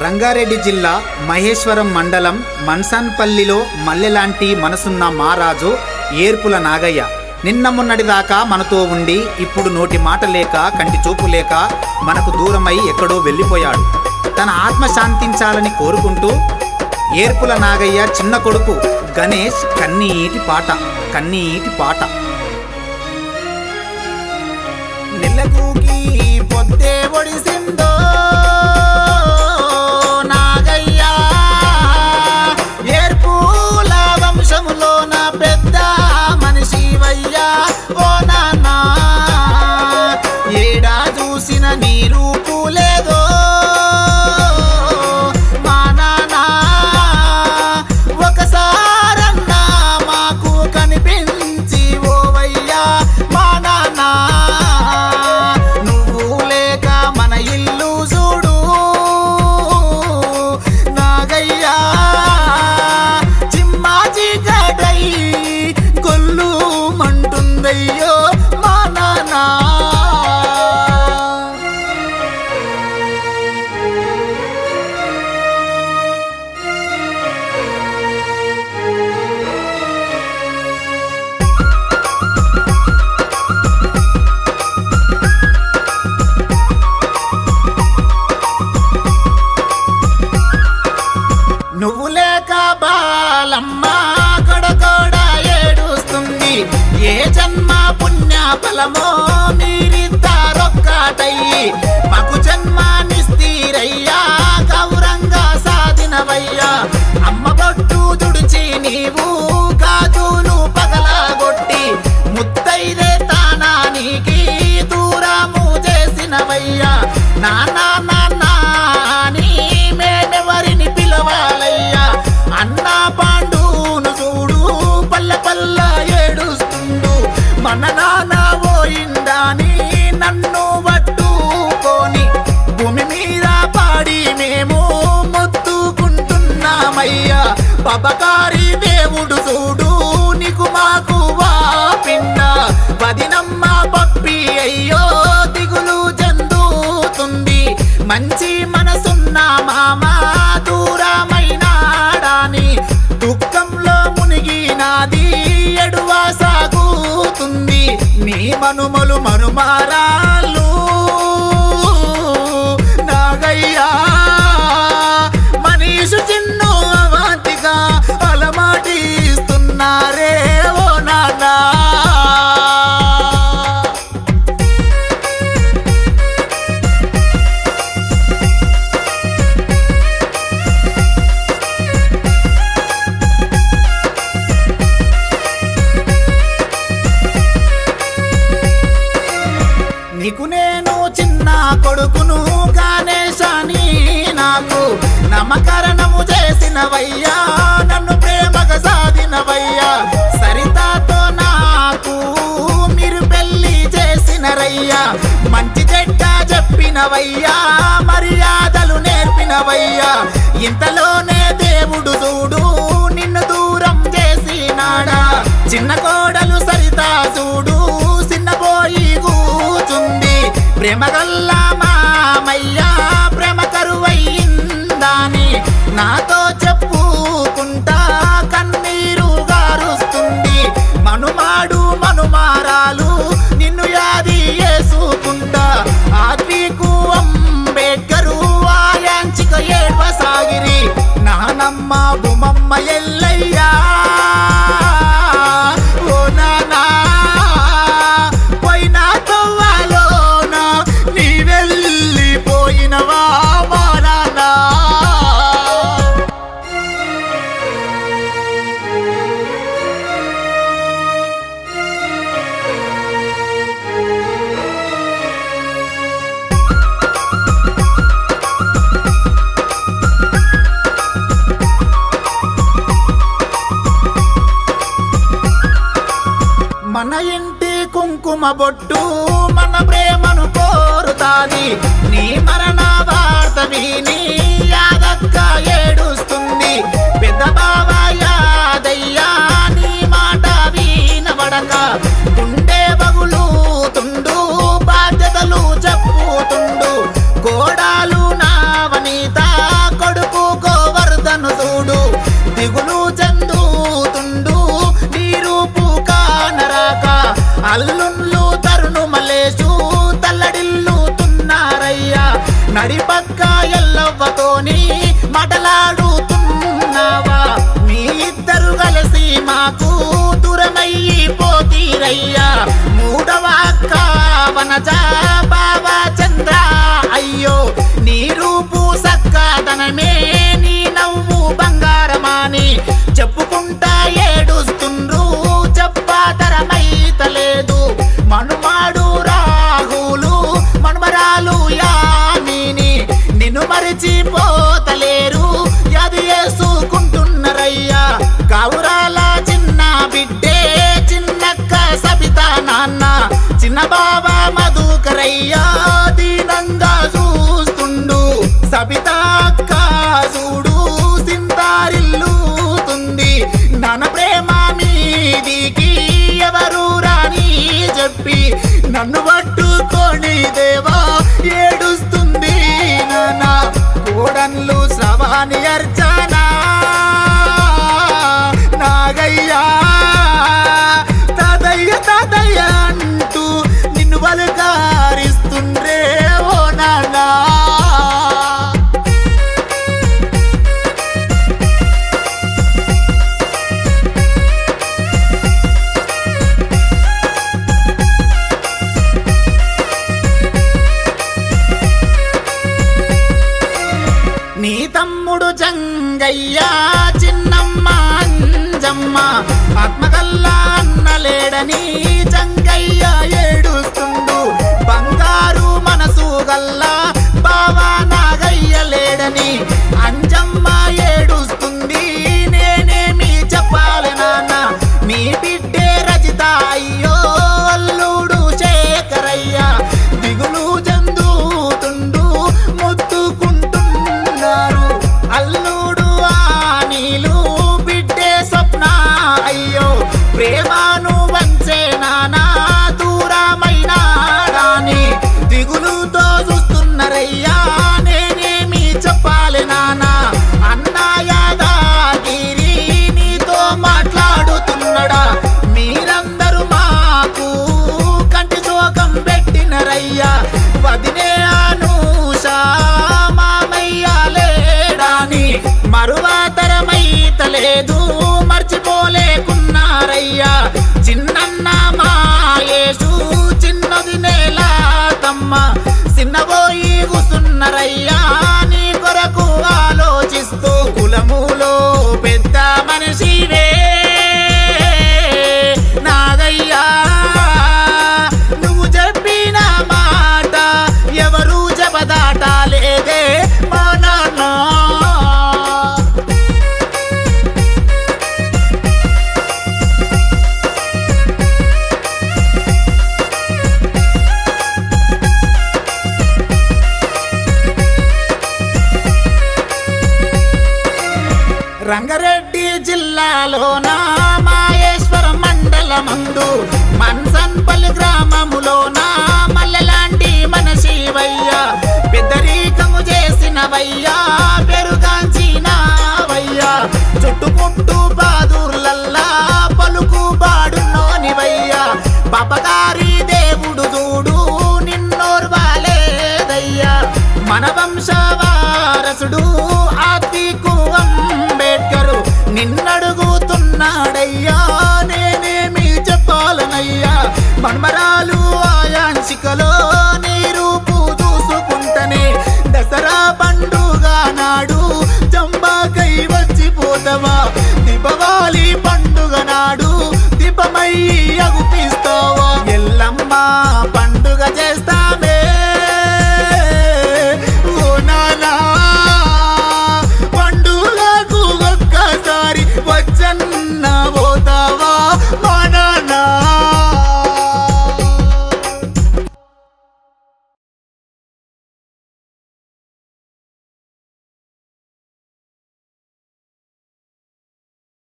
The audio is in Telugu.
రంగారెడ్డి జిల్లా మహేశ్వరం మండలం మన్సాన్పల్లిలో మల్లెలాంటి మనసున్న మారాజు ఏర్పుల నాగయ్య నిన్న మొన్నటిదాకా మనతో ఉండి ఇప్పుడు నోటి మాట లేక కంటి చూపు లేక మనకు దూరమై ఎక్కడో వెళ్ళిపోయాడు. తన ఆత్మ శాంతించాలని కోరుకుంటూ ఏర్పుల నాగయ్య చిన్న కొడుకు గణేష్ కన్నీటి పాట నెలగూకి పొద్దే ఒడిసిందో నాగయ్య ఏర్పుల వంశములో నా పెద్ద మనిషివయ్యా ఓ నాన్నా ఏడా చూసిన నీ రూపు లేదో మా నాన్న ఒకసారన్నా మాకు కనిపించి ఓవయ్యా మా నాన్న నువ్వు లేక మన ఇల్లు చూడు నాగయ్యా చిమ్మాచి గడై గొల్లు మంటుందయ్యో మా నాన్న. నువ్వు లేక బాలమ్మ గొడగొడ ఏడుస్తుంది ఏ జన్మ పుణ్య ఫలమో మీరిద్దరొక్కటయ్యి మాకు జన్మనిస్తీరయ్యా గౌరంగా సాధినవయ్యా అమ్మ బొట్టు తుడిచి నీవు గాజులు పగలగొట్టి ముత్తైదే తానానికి దూరము చేసినవయ్యా నానా నాన్నా అని మేమెవరిని పిలవాలయ్యా అన్న పాండును చూడు పల్ల పల్ల ఏడుస్తుండు మన నాన్న పోయిందని నన్ను పట్టుకొని భూమి మీద పాడి మేము మొత్తుకుంటున్నామయ్యా పబకారి దేవుడు చూడు నీకు మాకు వాపిండ పదినమ్మ పప్పి అయ్యో దిగులు చెందుతుంది మంచి మనసున్న మామ దూరమైనాడాని దుఃఖంలో మునిగినాది ఎడువా సాగుతుంది నీ మనుమలు మనుమారాలు నాగయ్యా మనీషు చిన్ను అవాంతిగా అలమాటిస్తున్నారే ఓ నాన్న. నీకు నేను చిన్న కొడుకును గణేశాని నాకు నామకరణము చేసినవయ్యా నన్ను ప్రేమగా సాధినవయ్యా సరితాతో నాకు మీరు పెళ్లి చేసినరయ్యా మంచి చెడ్డ చెప్పినవయ్యా మర్యాదలు నేర్పినవయ్యా ఇంతలోనే దేవుడు చూడు నిన్ను దూరం చేసినాడా చిన్న కోడలు సరితా చూడు చిన్నపోయి కూచుంది ప్రేమగల్ల మామయ్యా ప్రేమ కరువయ్యిందాని నాతో చెప్పుకుంటా కన్నీరు గారుస్తుంది మనుమాడు మనుమారాలు నిన్ను యాది చేసుకుంటా ఆత్మీకు అంబేడ్కరు ఆయాంచిక ఏడ్వసాగిరి నానమ్మ బుమమ్మ ఎల్లయ్యా ఓ నానా పోయినా తవ్వాలోన నీ వెళ్ళిపోయినవా మా నాన్న. మన ఇంటి కుంకుమ బొట్టు మన ప్రేమను కోరుతాది నీ మరణ వార్త విని యాదక్క ఏడుస్తుంది పెద్ద బావ యాదయ్యా నీ మాట వినబడక గుండె బగులుతుండు బాధ్యతలు చెప్పుతుండు కోడాలు నా వనిత నవ్వతోని మాటలాడుతున్నావా మీ ఇద్దరు కలిసి మాకు దూరమయ్యి పోతీరయ్యా మూడవ అక్క వనజ బావా చంద్ర అయ్యో నీ రూపు సక్కదనమే నీ నవ్వు బంగారమాని చెప్పుకుంటా ఏడుస్తుండ్రు చెప్పాతరమైతలేదు మనుమాడు రాహులు మనుమరాలు యామిని నిన్ను మరిచిపోతలేరు యది చేసుకుంటున్నారయ్యా గౌరాల చిన్న బిడ్డే చిన్నక్క సబితా నాన్న చిన్న బాబా మధుకరయ్యా దీనంగా చూస్తుండు సబితా అక్క చూడు సింతారిల్లుతుంది నాన్న ప్రేమ మీదికి ఎవరు రాని చెప్పి నన్ను పట్టుకొని దేవా ఏడుస్తుంది నాన్న కోడన్లు శ్రవాణి అర్చనా నాగయ్యా తాతయ్య తాతయ్య అంటూ నిన్ను వలకారిస్తుండ్రే ఓ నాన్నా నీ తమ్ముడు జంగయ్య చిన్నమ్మ అంజమ్మ ఆత్మకల్లా అన్నలేడని జంగయ్య ఏడుస్తుండు బంగారు మనసు గల్లా బావా నాగయ్య లేడని అంజమ్మ ఏడుస్తుంది నేనేమి చెప్పాలి నాన్న మీ బిడ్డే రజిత అయ్యో అల్లుడు శేఖరయ్య దిగులు చెందుతుండు ముత్తుకుంటున్నారు అల్లుడు ఆనీలు బిడ్డే స్వప్న అయ్యో ప్రేమను వంచే నానా దూరమైన రాని దిగులుతో చూస్తున్నారయ్యా నేనేమి చెప్పాలి నానా అన్నయాదాగిరి నీతో మాట్లాడుతున్నాడా మీరందరూ మాకు కంటి శోకం పెట్టినరయ్యా వదినే అనూష మామయ్య లేడాని మరువాతరమైతలేదు మర్చిపోలేకున్నారయ్యా చిన్నన్న మాయేసు చిన్నది నేలా తమ్మ చిన్నబోయి కూసున్నారయ్యా నీ కొరకు ఆలోచిస్తూ కులములో పెద్ద మనిషివే నాగయ్యా నువ్వు చెప్పిన మాట ఎవరు జబదాటలేదే మా నాన్న రంగారెడ్డి జిల్లాలోన మాయేశ్వరం మండలమందు మన్సన్పల్లి గ్రామములోన మల్లెలాంటి మనశివయ్యా పెద్దరీకము చేసినవయ్యా పెరుగాంచినవయ్యా చుట్టుముట్టు బాదుర్లల్లా పలుకు బాడునోనివయ్యా పాపగా